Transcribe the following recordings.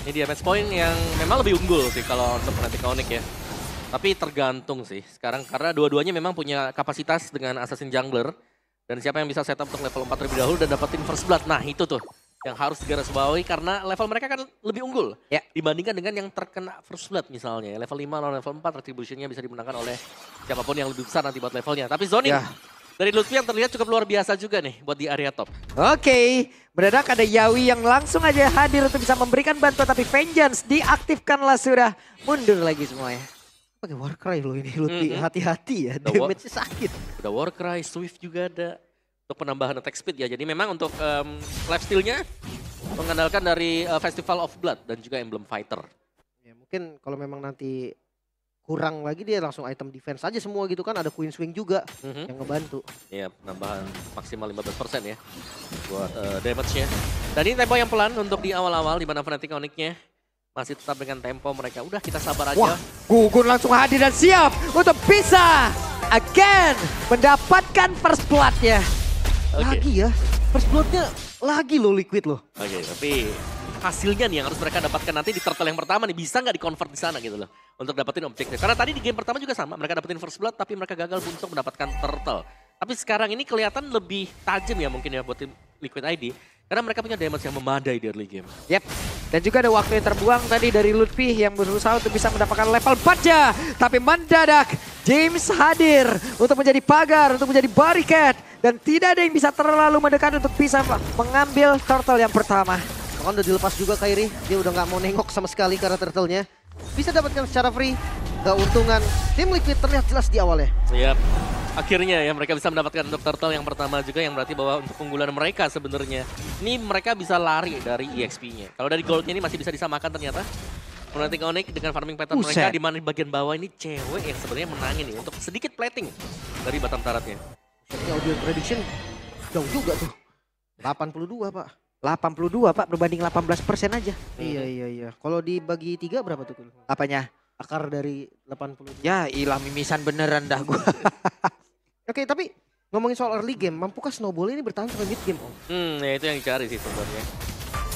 Ini dia match point yang memang lebih unggul sih kalau untuk Fnatic Onyx ya. Tapi tergantung sih sekarang karena dua-duanya memang punya kapasitas dengan Assassin Jungler. Dan siapa yang bisa setup untuk level 4 terlebih dahulu dan dapetin first blood. Nah itu tuh yang harus digarisbawahi karena level mereka kan lebih unggul. Ya. Dibandingkan dengan yang terkena first blood misalnya. Level 5 lawan level 4 retributionnya bisa dimenangkan oleh siapapun yang lebih besar nanti buat levelnya. Tapi zoning dari Lutfi yang terlihat cukup luar biasa juga nih buat di area top. Oke, mendadak ada Yawi yang langsung aja hadir untuk bisa memberikan bantuan. Tapi Vengeance diaktifkanlah sudah. Mundur lagi semuanya. Pakai Warcry loh ini Lutfi, hati-hati ya, damage-nya sakit. Udah Warcry, Swift juga ada untuk penambahan attack speed ya. Jadi memang untuk lifesteal-nya mengandalkan dari Festival of Blood dan juga Emblem Fighter. Ya, mungkin kalau memang nanti kurang lagi dia langsung item defense aja semua gitu kan. Ada Queen Swing juga yang ngebantu. Iya, penambahan maksimal 15% ya buat damage-nya. Dan ini tempo yang pelan untuk di awal-awal di mana Fnatic Onyx-nya masih tetap dengan tempo mereka. Udah kita sabar aja. Wah, Gugun langsung hadir dan siap untuk bisa again mendapatkan first blood-nya. Lagi ya, first blood-nya lagi loh Liquid loh. Oke, tapi hasilnya nih yang harus mereka dapatkan nanti di turtle yang pertama nih. Bisa nggak di-convert di sana gitu loh. Untuk dapetin objektif. Karena tadi di game pertama juga sama. Mereka dapetin first blood tapi mereka gagal untuk mendapatkan turtle. Tapi sekarang ini kelihatan lebih tajam ya mungkin ya buat tim Liquid ID. Karena mereka punya damage yang memadai di early game. Yep. Dan juga ada waktu yang terbuang tadi dari Lutfi yang berusaha untuk bisa mendapatkan level 4-nya. Tapi mendadak James hadir untuk menjadi pagar, untuk menjadi barricade. Dan tidak ada yang bisa terlalu mendekat untuk bisa mengambil turtle yang pertama. Kan udah dilepas juga Kairi, dia udah nggak mau nengok sama sekali karena turtle-nya. Bisa dapatkan secara free, keuntungan tim Liquid terlihat jelas di awalnya. Yap. Akhirnya ya mereka bisa mendapatkan untuk turtle yang pertama juga yang berarti bahwa untuk keunggulan mereka sebenarnya. Ini mereka bisa lari dari EXP-nya. Kalau dari goldnya ini masih bisa disamakan ternyata. Fnatic Onyx dengan farming pattern mereka di mana di bagian bawah ini cewek yang sebenarnya menangin nih untuk sedikit plating dari Batam Taratnya. Ini audio prediction jauh juga tuh. 82 Pak. 82 Pak berbanding 18% aja. Iya. Kalau dibagi 3 berapa tuh? Apanya? Akar dari 80. Ya ilah mimisan beneran dah gua. Oke, tapi ngomongin soal early game, mampukah Snowball ini bertahan sampai mid game, Om? Ya itu yang dicari sih sebenarnya.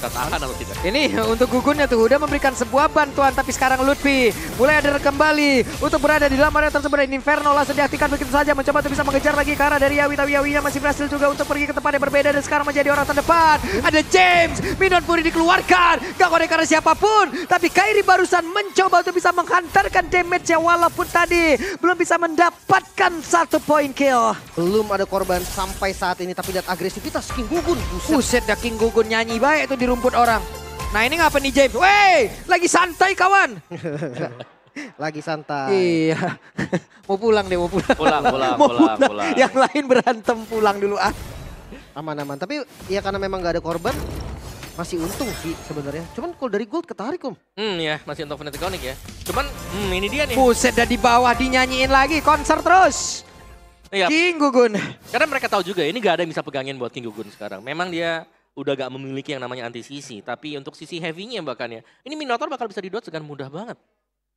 Kita tahan atau tidak? Ini untuk Gugunnya tuh udah memberikan sebuah bantuan, tapi sekarang Lutfi mulai ada kembali untuk berada di dalam area tersebut. Ini Inferno langsung diaktifkan begitu saja, mencoba untuk bisa mengejar lagi ke arah dari Yawi, tapi Yawinya masih berhasil juga untuk pergi ke tempat yang berbeda dan sekarang menjadi orang terdepan. Ada James, Minion Fury dikeluarkan, gak kode karena siapapun, tapi Kairi barusan mencoba untuk bisa menghantarkan damage-nya walaupun tadi belum bisa mendapatkan 1 point kill. Belum ada korban sampai saat ini, tapi lihat agresivitas King Gugun. Buset dah King Gugun nyanyi baik itu di rumput orang. Nah ini ngapa nih James? Wey, lagi santai kawan. Lagi santai. Iya. Mau pulang deh, mau pulang. Pulang. Yang lain berantem pulang dulu ah. Aman-aman. Tapi ya karena memang gak ada korban, masih untung sih sebenarnya. Cuman kalau dari gold ketarik Om. Ya masih untuk Fnatic Onyx ya. Cuman ini dia nih. Buset dah di bawah dinyanyiin lagi, konser terus. Iya. King Gugun. Karena mereka tahu juga ini gak ada yang bisa pegangin buat King Gugun sekarang. Memang dia udah gak memiliki yang namanya anti-CC. Tapi untuk sisi heavy-nya bahkan ya. Ini Minotaur bakal bisa didot dengan mudah banget.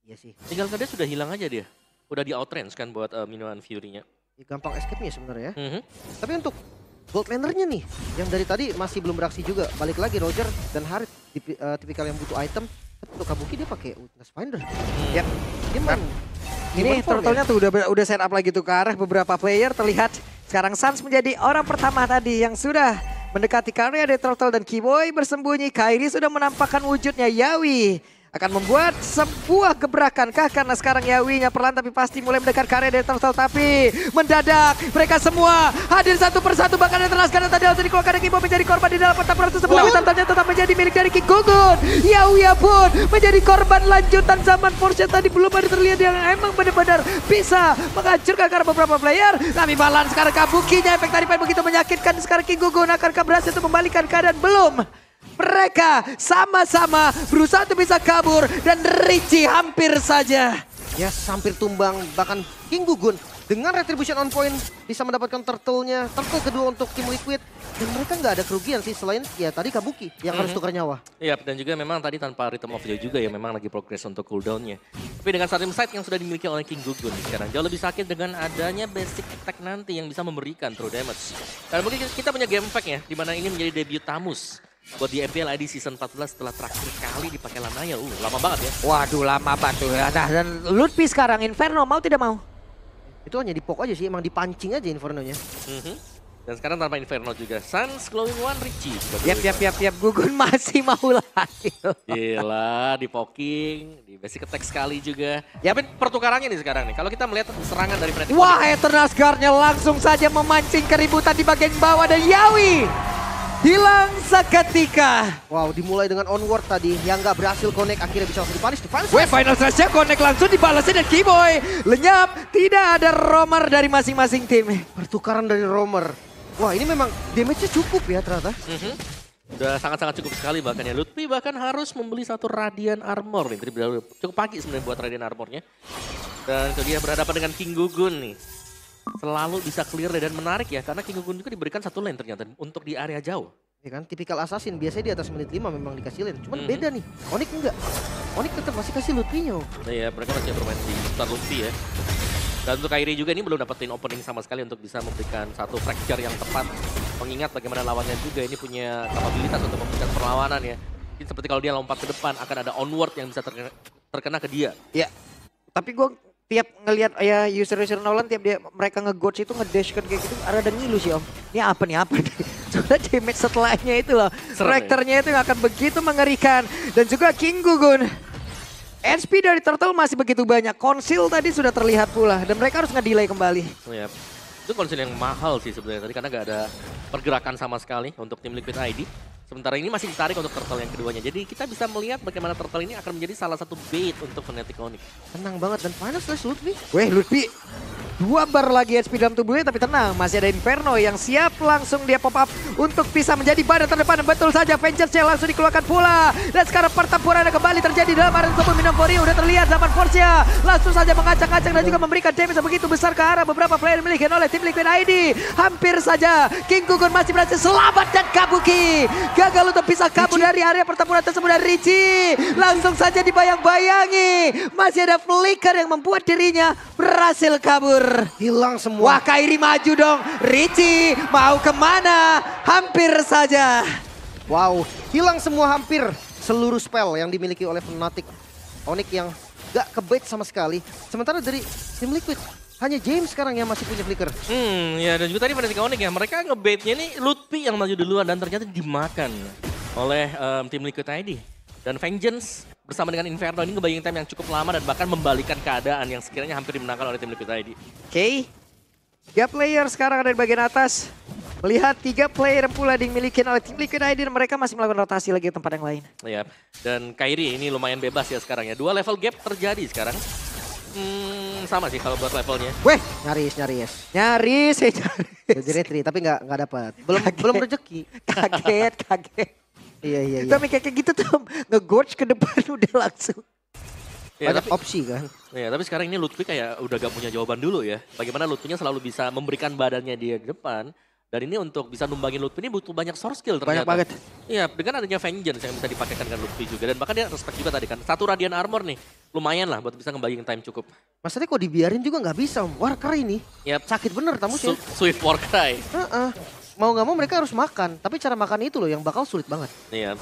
Iya sih. Tinggal dia sudah hilang aja dia. Udah di outrange kan buat Minion Fury-nya. Ya, gampang escape-nya sebenarnya. Tapi untuk gold laner-nya nih, yang dari tadi masih belum beraksi juga. Balik lagi Roger dan Harit, tipikal yang butuh item. Tapi untuk Kabuki dia pakai Witness Finder. Yap. Gimana? Ini turtle-nya tuh udah set up lagi tuh ke arah beberapa player. Terlihat sekarang Sans menjadi orang pertama tadi yang sudah mendekati karya dari Turtle dan Keyboy bersembunyi. Kairi sudah menampakkan wujudnya. Yawi akan membuat sebuah gebrakan kah? Karena sekarang Yawinya perlahan tapi pasti mulai mendekat karya dari Turtle. Tapi mendadak mereka semua hadir satu persatu. Bahkan yang terlaskan tadi langsung dikeluarkan dari Keyboy menjadi korban di dalam pertempuran tersebut. Tapi Turtle-nya tetap menjadi milik dari King Gugun. Yawi pun menjadi korban lanjutan zaman Force tadi. Belum ada terlihat yang emang benar-benar bisa menghancurkan karena beberapa player. Tapi malah sekarang Kabukinya efek tadi begitu menyakitkan. Sekarang King Gugun akankah berhasil untuk membalikan keadaan? Belum. Mereka sama-sama berusaha untuk bisa kabur dan Richie hampir saja. Ya hampir tumbang, bahkan King Gugun dengan retribution on point bisa mendapatkan turtle-nya. Turtle kedua untuk tim Liquid. Dan mereka nggak ada kerugian sih selain ya tadi Kabuki yang harus tukar nyawa. Iya, dan juga memang tadi tanpa Rhythm of Joy juga ya memang lagi progress untuk cooldown-nya. Tapi dengan Sarim Sight yang sudah dimiliki oleh King Gugun sekarang jauh lebih sakit dengan adanya basic attack nanti yang bisa memberikan true damage. Dan mungkin kita punya game pack ya, di mana ini menjadi debut Tamus. buat di MPL ID Season 14 setelah terakhir kali dipakai Lanaya. Lama banget ya. Waduh, lama banget tuh. Nah, dan Lutfi sekarang Inferno mau tidak mau? Itu hanya dipok aja sih, emang dipancing aja Inferno-nya. Dan sekarang tanpa Inferno juga. Sans, Glowing One, Richie. Yap. Gugun masih mau lagi. Gila, di poking, di basic attack sekali juga. Tapi pertukarannya nih sekarang nih. Kalau kita melihat serangan dari Fnatic. Wah, Eternal Scar-nya langsung saja memancing keributan di bagian bawah dan Yawi hilang seketika. Wow, dimulai dengan onward tadi yang nggak berhasil connect, akhirnya bisa langsung dipanis. Weh, final saja connect langsung dibalasnya dan Kiboy lenyap. Tidak ada roamer dari masing-masing tim. Pertukaran dari roamer. Wah, ini memang damage-nya cukup ya ternyata. Udah sangat-sangat cukup sekali bahkan ya. Lutfi bahkan harus membeli satu Radiant Armor nih. Tadi cukup pagi sebenarnya buat Radiant Armornya. Dan itu dia berhadapan dengan King Gugun nih. Selalu bisa clear dan menarik ya. Karena King Gugun juga diberikan satu lane ternyata untuk di area jauh. Ya kan, tipikal assassin. Biasanya di atas menit 5 memang dikasih lane. Cuman beda nih. Onyx enggak. Onyx tetap masih kasih Lutfi-nya. Nah ya, mereka masih bermain di sekitar Lutfi ya. Dan untuk Kairi juga ini belum dapetin opening sama sekali untuk bisa memberikan satu fracture yang tepat. Mengingat bagaimana lawannya juga ini punya kapabilitas untuk memberikan perlawanan ya. Jadi seperti kalau dia lompat ke depan akan ada onward yang bisa terkena ke dia. Ya, tapi gue tiap ngelihat ya user-user Nolan tiap mereka nge-goats itu nge-dash kan kayak gitu ada ngilu sih om. Ini apa nih. Soalnya damage setelahnya itu loh. Karakternya itu akan begitu mengerikan. Dan juga King Gugun. HP dari Turtle masih begitu banyak. Konsil tadi sudah terlihat pula. Dan mereka harus nge-delay kembali. Oh ya, itu konsil yang mahal sih sebenarnya tadi karena gak ada pergerakan sama sekali untuk tim Liquid ID. Sementara ini masih ditarik untuk Turtle yang keduanya. Jadi kita bisa melihat bagaimana Turtle ini akan menjadi salah satu bait untuk Fnatic Onyx. Tenang banget dan final slash Lutfi. Weh, Lutfi 2 bar lagi HP dalam tubuhnya, tapi tenang, masih ada Inferno yang siap langsung dia pop up untuk bisa menjadi badan terdepan. Betul saja, Vengeance-nya langsung dikeluarkan pula. Dan sekarang pertempuran kembali terjadi dalam area tubuh Minotauri. Udah terlihat zaman Force-nya langsung saja mengacak-acak dan juga memberikan damage yang begitu besar ke arah beberapa player dimiliki oleh tim Liquid ID. Hampir saja King Gugun masih berhasil selamat dan Kabuki gagal untuk bisa kabur dari area pertempuran tersebut. Dan Richie langsung saja dibayang-bayangi. Masih ada flicker yang membuat dirinya berhasil kabur. Hilang semua. Wah, Kairi maju dong. Richie mau kemana? Hampir saja. Wow, hilang semua hampir seluruh spell yang dimiliki oleh Fnatic Onyx yang gak kebait sama sekali. Sementara dari tim Liquid hanya James sekarang yang masih punya flicker. Ya dan juga tadi Fnatic Onyx ya, mereka ngebaitnya nih Lutfi yang maju duluan dan ternyata dimakan oleh tim Liquid ID. Dan Vengeance bersama dengan Inferno ini ngebayang time yang cukup lama dan bahkan membalikan keadaan yang sekiranya hampir dimenangkan oleh tim Liquid ID. Oke. 3 player sekarang ada di bagian atas. Melihat 3 player pula dimiliki oleh tim Liquid ID dan mereka masih melakukan rotasi lagi di tempat yang lain. Ya, dan Kairi ini lumayan bebas ya sekarang ya. 2 level gap terjadi sekarang. Sama sih kalau buat levelnya. Weh, Nyaris. nyaris. Jadi retri tapi nggak dapat. Belum rezeki. Kaget. Iya. Tapi kayak gitu tuh nge-gorge ke depan udah langsung. Ya, Banyak opsi kan. Ya, tapi sekarang ini Lutfi kayak udah gak punya jawaban dulu ya. Bagaimana Lutfinya selalu bisa memberikan badannya dia di depan. Dan ini untuk bisa numbangin Lutfi ini butuh banyak source skill ternyata. Banyak banget. Iya, dengan adanya Vengeance yang bisa dipakaikan dengan Lutfi juga. Dan bahkan dia respect juga tadi kan. 1 Radiant Armor nih, lumayan lah buat bisa ngebayang time cukup. Maksudnya kok dibiarin juga nggak bisa om. Warcry ini sakit bener tamu sih. Swift Warcry. Mau nggak mau mereka harus makan. Tapi cara makan itu loh yang bakal sulit banget. Iya.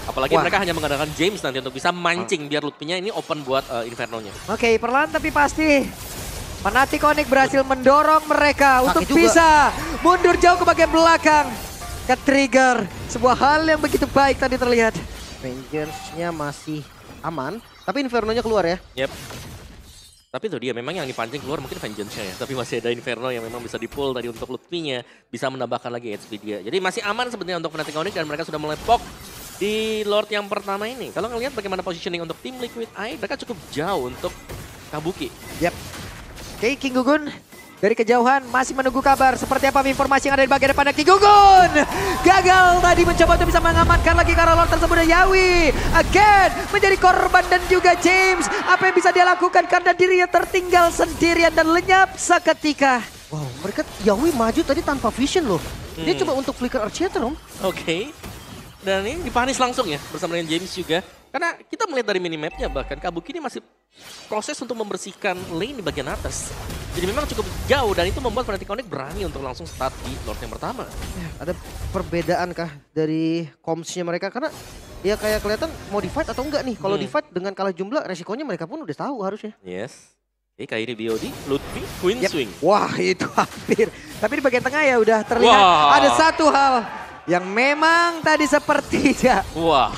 Apalagi mereka hanya mengandalkan James nanti untuk bisa mancing biar Lutfinya ini open buat Inferno-nya. Oke, perlahan tapi pasti. Fnatic Onyx berhasil mendorong mereka untuk juga bisa mundur jauh ke bagian belakang. Ke-trigger sebuah hal yang begitu baik tadi terlihat. Vengeance-nya masih aman. Tapi Inferno-nya keluar ya. Yep. Tapi itu dia memang yang dipancing keluar mungkin Vengeance-nya ya. Tapi masih ada Inferno yang memang bisa di-pull tadi untuk Lutfinya. Bisa menambahkan lagi HP dia. Jadi masih aman sebenarnya untuk Fnatic Onyx dan mereka sudah mulai pok di Lord yang pertama ini. Kalau ngelihat bagaimana positioning untuk tim Liquid ID, mereka cukup jauh untuk Kabuki. Yap. Oke, King Gugun dari kejauhan masih menunggu kabar seperti apa informasi yang ada di bagian depan. King Gugun gagal tadi mencoba untuk bisa mengamankan lagi karena Lord tersebut. Yawi again menjadi korban dan juga James. Apa yang bisa dia lakukan karena dirinya tertinggal sendirian dan lenyap seketika. Wow, mereka Yawi maju tadi tanpa vision loh. Dia coba untuk flicker Archer om. Oke. Dan ini dipanis langsung ya bersama dengan James juga. Karena kita melihat dari minimapnya bahkan Kabuki ini masih proses untuk membersihkan lane di bagian atas. Jadi memang cukup jauh dan itu membuat Fnatic Onyx berani untuk langsung start di Lord yang pertama. Ya, ada perbedaan kah dari comms-nya mereka? Karena ya kayak kelihatan mau di-fight atau enggak nih. Kalau di-fight dengan kalah jumlah resikonya mereka pun udah tahu harusnya. Yes. Oke, Kairi BOD, Lutfi, Queen Swing. Wah itu hampir. Tapi di bagian tengah ya udah terlihat ada satu hal yang memang tadi sepertinya. Wah.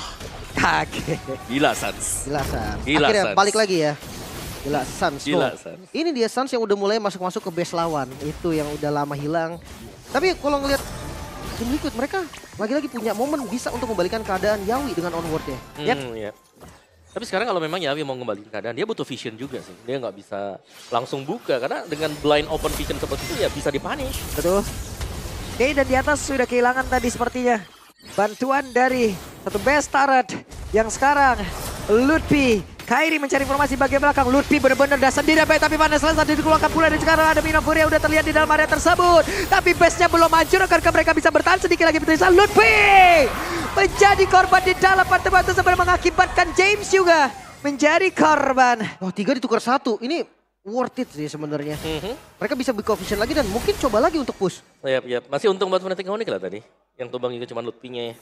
Kaget. Gila Sans. Gila Sans. Gila, Akhirnya Sans. balik lagi ya. Gila Sans. Gila Tuh. Sans. Ini dia Sans yang udah mulai masuk-masuk ke base lawan. Itu yang udah lama hilang. Tapi kalau ngelihat tim Liquid mereka lagi-lagi punya momen bisa untuk membalikan keadaan Yawi dengan onward-nya. Iya. Tapi sekarang kalau memang Yawi mau ngembaliin keadaan, dia butuh vision juga sih. Dia nggak bisa langsung buka karena dengan blind open vision seperti itu ya bisa dipunish. Betul. Oke, dan di atas sudah kehilangan tadi sepertinya bantuan dari satu best turret yang sekarang Lutfi. Kairi mencari informasi bagian belakang. Lutfi benar-benar dah sendiri baik, tapi panas saat dikeluarkan pula dan sekarang ada Minofuria udah terlihat di dalam area tersebut. Tapi base-nya belum hancur, akankah mereka bisa bertahan sedikit lagi bertulisan Lutfi menjadi korban di dalam pertemuan tersebut mengakibatkan James juga menjadi korban. Wah 3 ditukar 1. Ini worth it sih sebenarnya. Mereka bisa big vision lagi dan mungkin coba lagi untuk push. Yap. Masih untung buat Fnatic Onyx lah tadi. Yang tumbang juga cuma Lutfi-nya ya.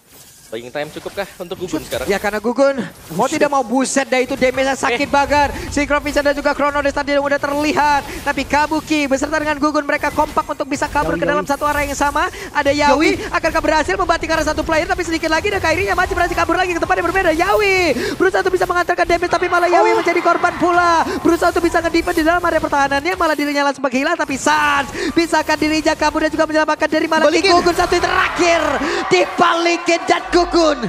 Buying time cukupkah untuk Gugun sekarang? Ya karena Gugun mau tidak mau buset dah itu damage-nya sakit banget. Synchro Vision dan juga Chrono Dance tadi udah terlihat. Tapi Kabuki beserta dengan Gugun mereka kompak untuk bisa kabur ke dalam satu area yang sama. Ada Yawi akankah berhasil membanting arah satu player tapi sedikit lagi dan Kairinya masih berhasil kabur lagi ke tempat yang berbeda. Yawi berusaha untuk bisa mengantarkan damage tapi malah Yawi menjadi korban pula. Berusaha untuk bisa nge-defend di dalam area pertahanannya malah dirinya langsung menghilang tapi Sans bisakah dirinya kabur dan juga menyelamatkan dari malah Gugun satu yang terakhir dibalikin dan Gugun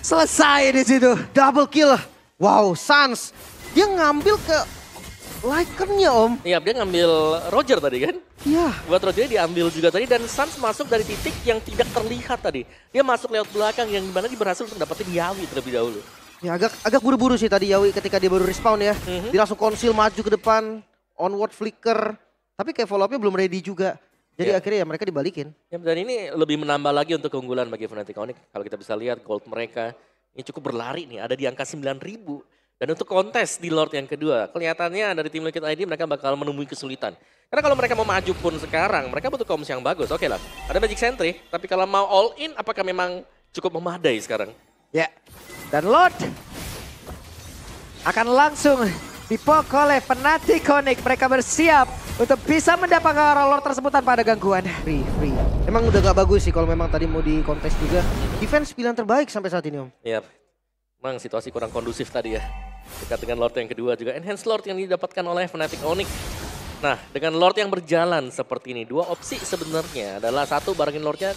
selesai di situ. Double kill. Wow, Sans. Dia ngambil ke Lycan-nya Om. Iya, dia ngambil Roger tadi kan? Iya. Buat Roger diambil juga tadi dan Sans masuk dari titik yang tidak terlihat tadi. Dia masuk lewat belakang yang dimana dia berhasil untuk dapetin Yawi terlebih dahulu. Ya agak buru-buru sih tadi Yawi ketika dia baru respawn ya. Dia langsung konsil maju ke depan. Onward flicker. Tapi kayak follow up-nya belum ready juga. Jadi akhirnya ya mereka dibalikin. Ya, dan ini lebih menambah lagi untuk keunggulan bagi Fnatic Onyx. Kalau kita bisa lihat gold mereka ini cukup berlari nih, ada di angka 9.000. Dan untuk kontes di Lord yang kedua, kelihatannya dari tim Liquid ID mereka bakal menemui kesulitan. Karena kalau mereka mau maju pun sekarang, mereka butuh comms yang bagus. Oke lah, ada Magic Sentry, tapi kalau mau all in, apakah memang cukup memadai sekarang? Ya, dan Lord akan langsung dipok oleh Fnatic Onyx. Mereka bersiap untuk bisa mendapatkan Lord tersebut tanpa ada gangguan. Free. Emang udah gak bagus sih kalau memang tadi mau di kontes juga. Defense pilihan terbaik sampai saat ini Om. Iya, memang situasi kurang kondusif tadi ya. Dekat dengan Lord yang kedua juga. Enhanced Lord yang didapatkan oleh Fnatic Onyx. Nah, dengan Lord yang berjalan seperti ini, dua opsi sebenarnya adalah satu barengin Lordnya.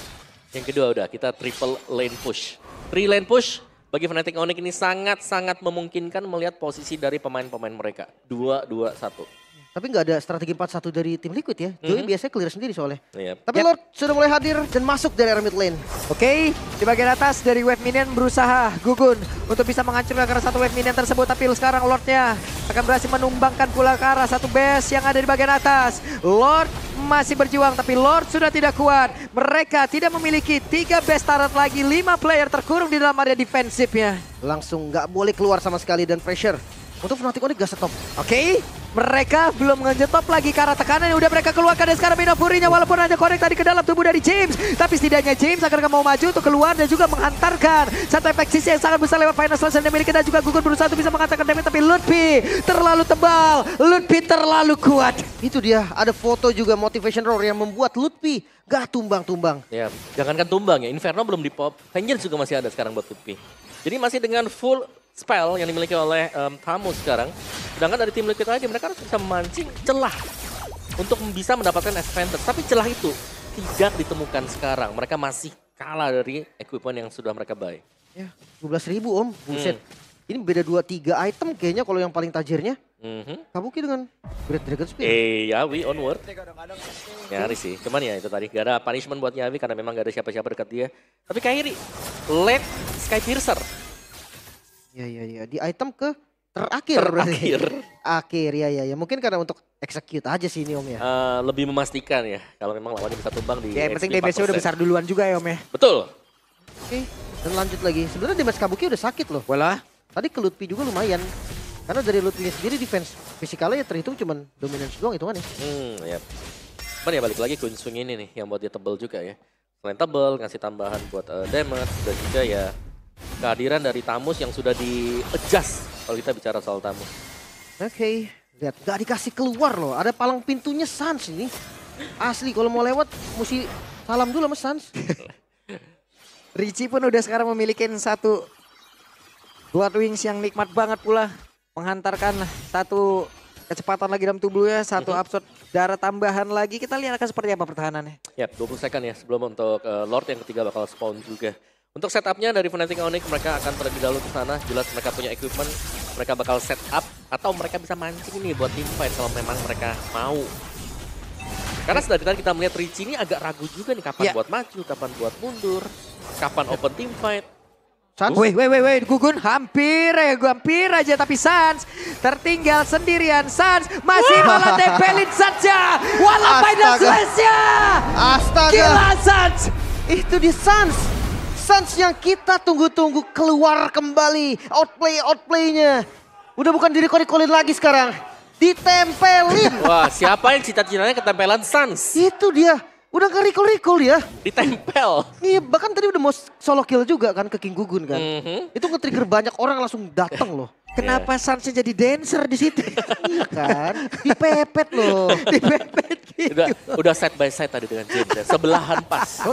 Yang kedua udah kita triple lane push. 3 lane push bagi Fnatic Onyx ini sangat-sangat memungkinkan melihat posisi dari pemain-pemain mereka. 2-2-1. Tapi nggak ada strategi 4-1 dari tim Liquid ya. Joey biasanya clear sendiri soalnya. Yep. Tapi Lord sudah mulai hadir dan masuk dari area mid lane. Oke, di bagian atas dari wave minion berusaha Gugun untuk bisa menghancurkan ke arah satu wave minion tersebut. Tapi sekarang Lordnya akan berhasil menumbangkan pula ke arah satu base yang ada di bagian atas. Lord masih berjuang tapi Lord sudah tidak kuat. Mereka tidak memiliki 3 base turret lagi. 5 player terkurung di dalam area defensifnya. Langsung nggak boleh keluar sama sekali dan pressure. Untuk Fnatic Onyx gak stop. Oke, mereka belum nge-top lagi karena tekanan yang udah mereka keluarkan dan sekarang Minofurinya walaupun hanya connect tadi ke dalam tubuh dari James. Tapi setidaknya James akan mau maju untuk keluar dan juga menghantarkan satu efek sisi yang sangat besar lewat final slash yang dimiliki dan juga Gugun berusaha untuk bisa menghantarkan damage. Tapi Lutfi terlalu tebal, Lutfi terlalu kuat. Itu dia, ada foto juga motivation roar yang membuat Lutfi gak tumbang-tumbang. Ya, jangankan tumbang ya, Inferno belum di-pop. Vengeance juga masih ada sekarang buat Lutfi. Jadi masih dengan full spell yang dimiliki oleh Tamu sekarang. Sedangkan dari tim Liquid ID mereka harus bisa memancing celah untuk bisa mendapatkan advantage. Tapi celah itu tidak ditemukan sekarang. Mereka masih kalah dari equipment yang sudah mereka buy. Ya, 12.000 Om, buset. Ini beda 2-3 item kayaknya kalau yang paling tajirnya. Kabuki dengan Great Dragon Spear. Yawi onward. Nyaris sih, cuman ya itu tadi. Gak ada punishment buat Yawi karena memang gak ada siapa-siapa dekat dia. Tapi Kairi, late Sky Piercer. Ya. Di item ke terakhir. Akhir, ya. Mungkin karena untuk execute aja sih ini Om ya. Lebih memastikan ya, kalau memang lawannya bisa tumbang di Ya yang penting XP damage-nya udah besar duluan juga ya Om ya. Betul. Oke. Dan lanjut lagi. Sebenarnya damage Kabuki udah sakit loh. Walah. Tadi ke Lutfi juga lumayan. Karena dari Lutfinya sendiri defense fisikalnya ya terhitung cuman dominance doang hitungannya. Ya. Cuman ya balik lagi Queen Swing ini nih yang buat dia tebel juga ya. Selain tebel, ngasih tambahan buat damage dan juga ya kehadiran dari Tamus yang sudah di-adjust kalau kita bicara soal Tamus. Oke. Lihat, gak dikasih keluar loh. Ada palang pintunya Sans ini. Asli kalau mau lewat mesti salam dulu sama Sans. Richie pun udah sekarang memiliki satu Blood Wings yang nikmat banget pula. Menghantarkan satu kecepatan lagi dalam tubuhnya, satu absorb darah tambahan lagi. Kita lihat akan seperti apa pertahanannya. Yap, 20 second ya sebelum untuk Lord yang ketiga bakal spawn juga. Untuk setupnya dari Fnatic Onyx mereka akan terlebih dahulu ke sana. Jelas mereka punya equipment, mereka bakal set up atau mereka bisa mancing nih buat team fight kalau memang mereka mau. Karena dari tadi kita melihat Richie ini agak ragu juga nih kapan buat maju, kapan buat mundur, kapan open team fight. Sans? Wait, Gugun hampir aja tapi Sans tertinggal sendirian. Sans masih malah tempelin saja. Walau final slash-nya. Astaga. Gila Sans. Itu di Sans. Sans yang kita tunggu-tunggu keluar kembali. Outplay-nya. Udah bukan di-recall-recallin lagi sekarang. Ditempelin. Wah, siapa yang cita-citanya ketempelan Sans? Itu dia. Udah gak recall dia. Ditempel. Iya, bahkan tadi udah mau solo kill juga kan ke King Gugun kan. Itu nge-trigger banyak orang langsung datang loh. Kenapa Sansnya jadi dancer di situ? Iya kan, dipepet loh. Dipepet gitu. Udah side by side tadi dengan James ya. Sebelahan pas.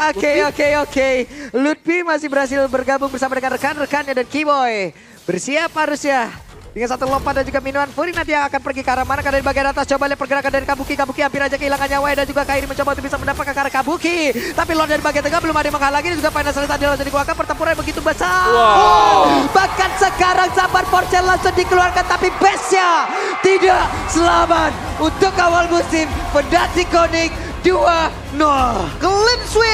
Oke. Lutfi masih berhasil bergabung bersama dengan rekan-rekannya dan Keyboy. Bersiap harusnya. Dengan satu lompat dan juga minuman Fury nanti yang akan pergi ke arah mana dari bagian atas. Coba lihat pergerakan dari Kabuki. Kabuki hampir aja kehilangan nyawa dan juga Kairi mencoba untuk bisa mendapatkan ke arah Kabuki. Tapi Lord dari bagian tengah belum ada yang menghalangi. Dan juga final selesai tadi langsung dikeluarkan. Pertempuran yang begitu besar. Bahkan sekarang Sabar Porcel langsung dikeluarkan. Tapi base-nya tidak selamat. Untuk awal musim Fnatic Onyx 2-0. Clean sweep.